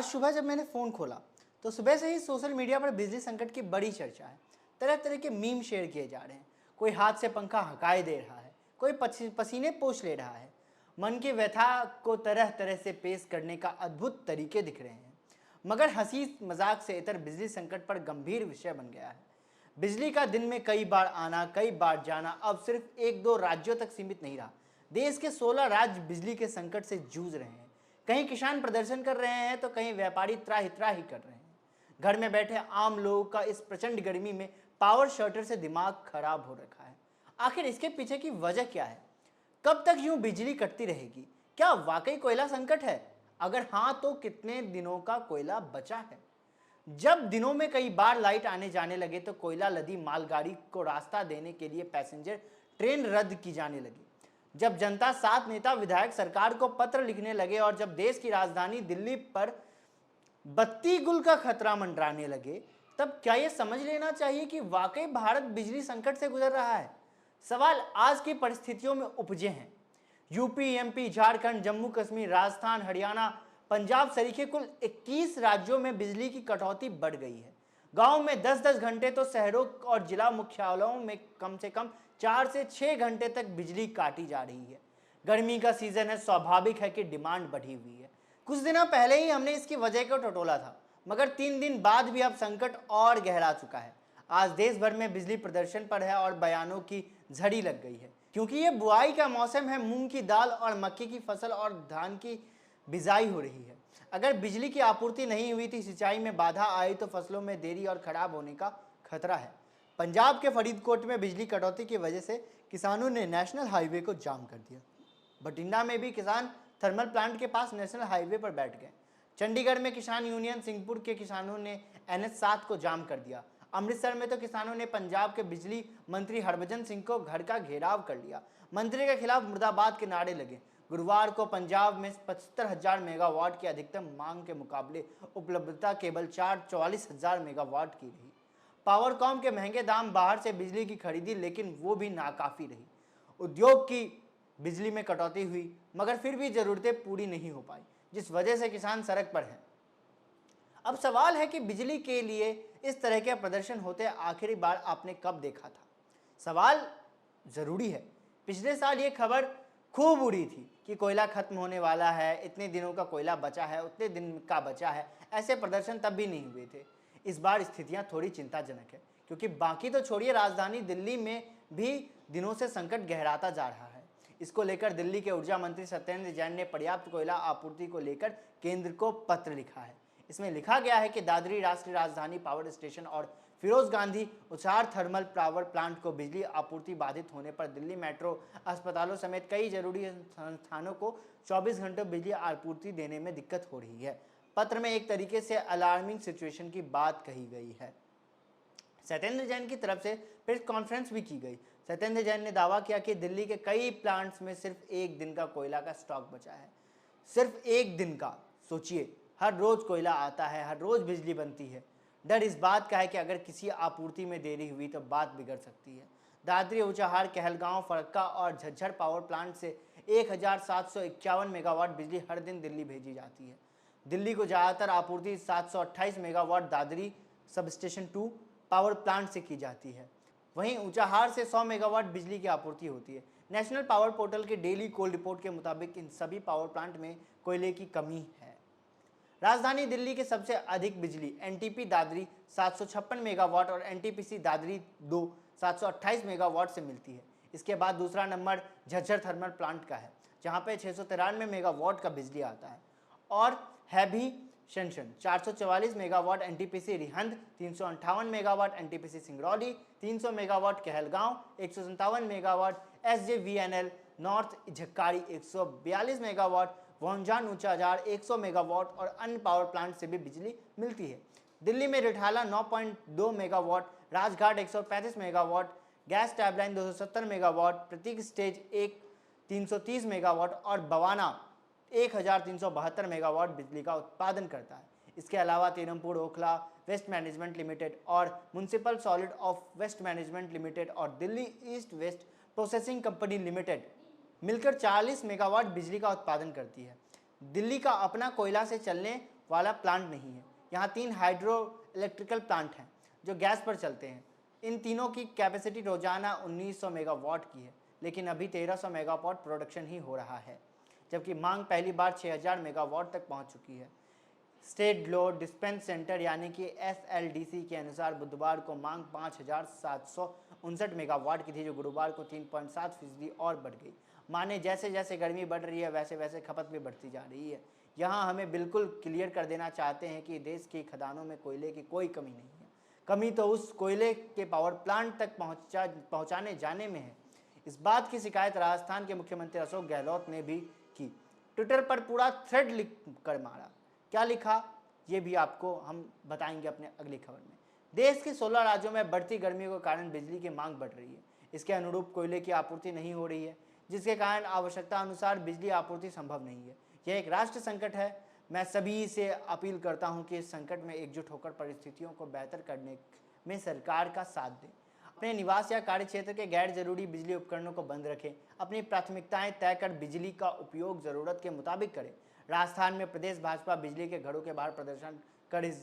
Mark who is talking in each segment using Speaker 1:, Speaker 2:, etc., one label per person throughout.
Speaker 1: आज सुबह जब मैंने फ़ोन खोला तो सुबह से ही सोशल मीडिया पर बिजली संकट की बड़ी चर्चा है। तरह तरह के मीम शेयर किए जा रहे हैं। कोई हाथ से पंखा हकाई दे रहा है, कोई पसीने पोंछ ले रहा है। मन की व्यथा को तरह तरह से पेश करने का अद्भुत तरीके दिख रहे हैं। मगर हंसी मजाक से इतर बिजली संकट पर गंभीर विषय बन गया है। बिजली का दिन में कई बार आना, कई बार जाना अब सिर्फ एक दो राज्यों तक सीमित नहीं रहा। देश के 16 राज्य बिजली के संकट से जूझ रहे हैं। कहीं किसान प्रदर्शन कर रहे हैं तो कहीं व्यापारी त्राही त्राही कर रहे हैं। घर में बैठे आम लोगों का इस प्रचंड गर्मी में पावर शॉर्टेज से दिमाग खराब हो रखा है। आखिर इसके पीछे की वजह क्या है? कब तक यूं बिजली कटती रहेगी? क्या वाकई कोयला संकट है? अगर हाँ तो कितने दिनों का कोयला बचा है? जब दिनों में कई बार लाइट आने जाने लगे तो कोयला लदी मालगाड़ी को रास्ता देने के लिए पैसेंजर ट्रेन रद्द की जाने लगी। जब जनता, सात नेता, विधायक सरकार को पत्र लिखने लगे और जब देश की राजधानी दिल्ली पर बत्ती गुल का खतरा मंडराने लगे, तब क्या यह समझ लेना चाहिए कि वाकई भारत बिजली संकट से गुजर रहा है? सवाल आज की परिस्थितियों में उपजे हैं। यूपी, एमपी, झारखंड, जम्मू कश्मीर, राजस्थान, हरियाणा, पंजाब सरीखे कुल 21 राज्यों में बिजली की कटौती बढ़ गई है। गांव में 10-10 घंटे तो शहरों और जिला मुख्यालयों में कम से कम 4 से 6 घंटे तक बिजली काटी जा रही है। गर्मी का सीजन है, स्वाभाविक है कि डिमांड बढ़ी हुई है। कुछ दिनों पहले ही हमने इसकी वजह को टटोला था, मगर 3 दिन बाद भी अब संकट और गहरा चुका है। आज देश भर में बिजली प्रदर्शन पर है और बयानों की झड़ी लग गई है, क्योंकि ये बुआई का मौसम है। मूंग की दाल और मक्के की फसल और धान की बिजाई हो रही है। अगर बिजली की आपूर्ति नहीं हुई तो सिंचाई में बाधा आई तो फसलों में देरी और खराब होने का खतरा है। पंजाब के फरीदकोट में बिजली कटौती की वजह से किसानों ने नेशनल हाईवे को जाम कर दिया। बठिंडा में भी किसान थर्मल प्लांट के पास नेशनल हाईवे पर बैठ गए। चंडीगढ़ में किसान यूनियन सिंहपुर के किसानों ने NH7 को जाम कर दिया। अमृतसर में तो किसानों ने पंजाब के बिजली मंत्री हरभजन सिंह को घर का घेराव कर लिया। मंत्री के खिलाफ मुर्दाबाद के नारे लगे। गुरुवार को पंजाब में 75,000 मेगावाट की अधिकतम मांग के मुकाबले उपलब्धता केवल 44,000 मेगावाट की रही। पावरकॉम के महंगे दाम, बाहर से बिजली की खरीदी, लेकिन वो भी नाकाफी रही। उद्योग की बिजली में कटौती हुई, मगर फिर भी जरूरतें पूरी नहीं हो पाई, जिस वजह से किसान सड़क पर हैं। अब सवाल है कि बिजली के लिए इस तरह के प्रदर्शन होते आखिरी बार आपने कब देखा था? सवाल जरूरी है। पिछले साल ये खबर खूब उड़ी थी कि कोयला खत्म होने वाला है, इतने दिनों का कोयला बचा है, उतने दिन का बचा है। ऐसे प्रदर्शन तब भी नहीं हुए थे। इस बार स्थितियां थोड़ी चिंताजनक है, क्योंकि बाकी तो छोड़िए, राजधानी दिल्ली में भी दिनों से संकट गहराता जा रहा है। इसको लेकर दिल्ली के ऊर्जा मंत्री सत्येंद्र जैन ने पर्याप्त कोयला आपूर्ति को लेकर केंद्र को पत्र लिखा है। इसमें लिखा गया है कि दादरी राष्ट्रीय राजधानी पावर स्टेशन और Firoz Gandhi Unchahar thermal power plant को बिजली आपूर्ति बाधित होने पर दिल्ली मेट्रो अस्पतालों समेत कई जरूरी संस्थानों को 24 घंटों बिजली आपूर्ति देने में दिक्कत हो रही है। पत्र में एक तरीके से अलार्मिंग सिचुएशन की बात कही गई है। सत्येंद्र जैन की तरफ से प्रेस कॉन्फ्रेंस भी की गई। सत्येंद्र जैन ने दावा किया कि दिल्ली के कई प्लांट्स में सिर्फ एक दिन का कोयला का स्टॉक बचा है। सिर्फ एक दिन का। सोचिए, हर रोज कोयला आता है, हर रोज बिजली बनती है। डर इस बात का है कि अगर किसी आपूर्ति में देरी हुई तो बात बिगड़ सकती है। दादरी, ऊंचाहार, कहलगांव, फरक्का और झज्जर पावर प्लांट से 1751 मेगावाट बिजली हर दिन दिल्ली भेजी जाती है। दिल्ली को ज़्यादातर आपूर्ति 728 megawatt Dadri sub station 2 power plant से की जाती है। वहीं ऊंचाहार से 100 मेगावाट बिजली की आपूर्ति होती है। नेशनल पावर पोर्टल के डेली कोल रिपोर्ट के मुताबिक इन सभी पावर प्लांट में कोयले की कमी है। राजधानी दिल्ली के सबसे अधिक बिजली एनटीपी दादरी 756 मेगावाट और एनटीपीसी दादरी 2 728 मेगावाट से मिलती है। इसके बाद दूसरा नंबर झज्जर थर्मल प्लांट का है, जहां पे 693 मेगावाट का बिजली आता है। और है भी शनशन 444 megawatt NTPC Rihand, 358 megawatt NTPC Singrauli, 300 megawatt Kahalgaon, 157 megawatt SJVNL north Jhakri, 142 megawatt वोंजान ऊंचाहार, 100 मेगावाट और अन्य पावर प्लांट से भी बिजली मिलती है। दिल्ली में Rithala 9.2 megawatt, Rajghat 135 megawatt, gas टाइपलाइन 270 मेगावाट, प्रतीक स्टेज 1 330 मेगावाट और बवाना 1372 मेगावाट बिजली का उत्पादन करता है। इसके अलावा Timarpur, Okhla waste management limited और municipal solid of waste management limited और Delhi east waste processing company limited मिलकर 40 मेगावाट बिजली का उत्पादन करती है। दिल्ली का अपना कोयला से चलने वाला प्लांट नहीं है। यहाँ 3 हाइड्रो इलेक्ट्रिकल प्लांट हैं जो गैस पर चलते हैं। इन तीनों की कैपेसिटी रोजाना 1900 मेगावाट की है, लेकिन अभी 1300 मेगावाट प्रोडक्शन ही हो रहा है, जबकि मांग पहली बार 6000 मेगावाट तक पहुंच चुकी है। स्टेट लोड डिस्पेंस सेंटर यानी कि SLDC के अनुसार बुधवार को मांग 5759 मेगावाट की थी, जो गुरुवार को 3.7% और बढ़ गई। माने जैसे जैसे गर्मी बढ़ रही है वैसे वैसे खपत भी बढ़ती जा रही है। यहाँ हमें बिल्कुल क्लियर कर देना चाहते हैं कि देश की खदानों में कोयले की कोई कमी नहीं है। कमी तो उस कोयले के पावर प्लांट तक पहुँचाने जाने में है। इस बात की शिकायत राजस्थान के मुख्यमंत्री अशोक गहलोत ने भी की। ट्विटर पर पूरा थ्रेड लिख कर मारा। क्या लिखा ये भी आपको हम बताएंगे अपने अगली खबर में। देश के 16 राज्यों में बढ़ती गर्मियों के कारण बिजली की मांग बढ़ रही है। इसके अनुरूप कोयले की आपूर्ति नहीं हो रही है, जिसके कारण आवश्यकता अनुसार बिजली आपूर्ति संभव नहीं है। यह एक राष्ट्रीय संकट है। मैं सभी से अपील करता हूं कि इस संकट में एकजुट होकर परिस्थितियों को बेहतर करने में सरकार का साथ दें। अपने निवास या कार्य क्षेत्र के गैर जरूरी बिजली उपकरणों को बंद रखें। अपनी प्राथमिकताएं तय कर बिजली का उपयोग जरूरत के मुताबिक करें। राजस्थान में प्रदेश भाजपा बिजली के घरों के बाहर प्रदर्शन कर इस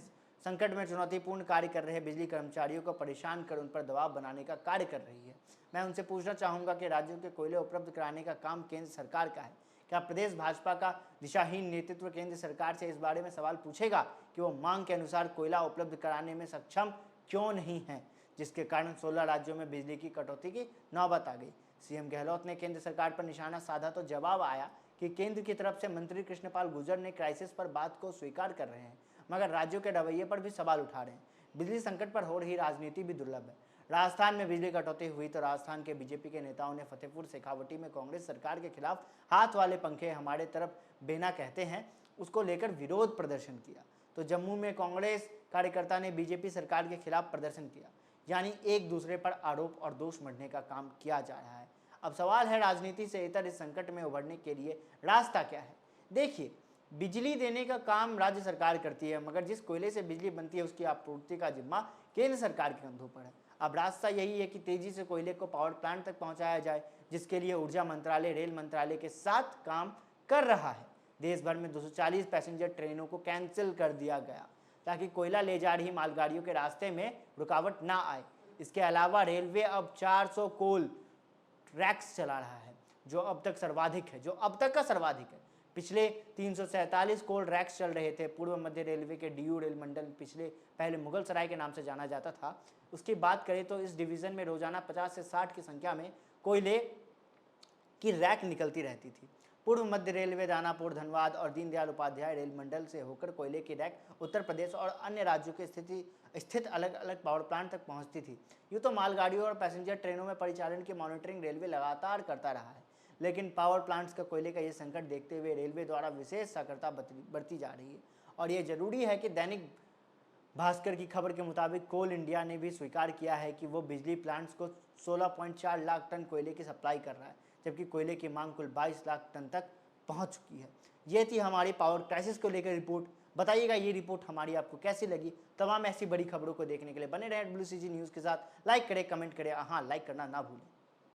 Speaker 1: संकट में चुनौतीपूर्ण कार्य कर रहे बिजली कर्मचारियों को परेशान कर उन पर दबाव बनाने का कार्य कर रही है। मैं उनसे पूछना चाहूंगा कि राज्यों के कोयले उपलब्ध कराने का काम केंद्र सरकार का है। क्या प्रदेश भाजपा का दिशाहीन नेतृत्व केंद्र सरकार से इस बारे में सवाल पूछेगा कि वो मांग के अनुसार कोयला उपलब्ध कराने में सक्षम क्यों नहीं है, जिसके कारण 16 राज्यों में बिजली की कटौती की नौबत आ गई। सीएम गहलोत ने केंद्र सरकार पर निशाना साधा तो जवाब आया कि केंद्र की तरफ से मंत्री कृष्णपाल गुर्जर ने क्राइसिस पर बात को स्वीकार कर रहे हैं, मगर राज्यों के रवैये पर भी सवाल उठा रहे हैं। बिजली संकट पर हो रही राजनीति भी दुर्लभ है। राजस्थान में बिजली कटौती हुई तो राजस्थान के बीजेपी के नेताओं ने फतेहपुर शेखावटी में कांग्रेस सरकार के खिलाफ हाथ वाले पंखे हमारे तरफ बेना कहते हैं उसको लेकर विरोध प्रदर्शन किया। तो जम्मू में कांग्रेस कार्यकर्ता ने बीजेपी सरकार के खिलाफ प्रदर्शन किया, यानी एक दूसरे पर आरोप और दोष मढ़ने का काम किया जा रहा है। अब सवाल है राजनीति से इतर इस संकट में उभरने के लिए रास्ता क्या है। देखिए, बिजली देने का काम राज्य सरकार करती है, मगर जिस कोयले से बिजली बनती है उसकी आपूर्ति का जिम्मा केंद्र सरकार के कंधों पर है। अब रास्ता यही है कि तेजी से कोयले को पावर प्लांट तक पहुंचाया जाए, जिसके लिए ऊर्जा मंत्रालय रेल मंत्रालय के साथ काम कर रहा है। देश भर में 240 पैसेंजर ट्रेनों को कैंसिल कर दिया गया ताकि कोयला ले जा रही मालगाड़ियों के रास्ते में रुकावट ना आए। इसके अलावा रेलवे अब 400 कोल रैक्स चला रहा है, जो अब तक का सर्वाधिक है। पिछले 347 कोल रैक्स चल रहे थे। पूर्व मध्य रेलवे के DU रेल मंडल पहले मुगल सराय के नाम से जाना जाता था। उसकी बात करें तो इस डिवीजन में रोजाना 50 से 60 की संख्या में कोयले की रैक निकलती रहती थी। पूर्व मध्य रेलवे दानापुर, धनबाद और दीनदयाल उपाध्याय रेल मंडल से होकर कोयले की रैक उत्तर प्रदेश और अन्य राज्यों के स्थित अलग अलग पावर प्लांट तक पहुंचती थी। यूँ तो मालगाड़ियों और पैसेंजर ट्रेनों में परिचालन की मॉनिटरिंग रेलवे लगातार करता रहा है, लेकिन पावर प्लांट्स का कोयले का ये संकट देखते हुए रेलवे द्वारा विशेष सतर्कता बरती जा रही है। और ये जरूरी है कि दैनिक भास्कर की खबर के मुताबिक कोल इंडिया ने भी स्वीकार किया है कि वो बिजली प्लांट्स को 16.4 लाख टन कोयले की सप्लाई कर रहा है, जबकि कोयले की मांग कुल 22 लाख टन तक पहुंच चुकी है। ये थी हमारी पावर क्राइसिस को लेकर रिपोर्ट। बताइएगा ये रिपोर्ट हमारी आपको कैसी लगी। तमाम ऐसी बड़ी खबरों को देखने के लिए बने रहें WCG न्यूज़ के साथ। लाइक करें, कमेंट करें, हाँ लाइक करना ना भूलें।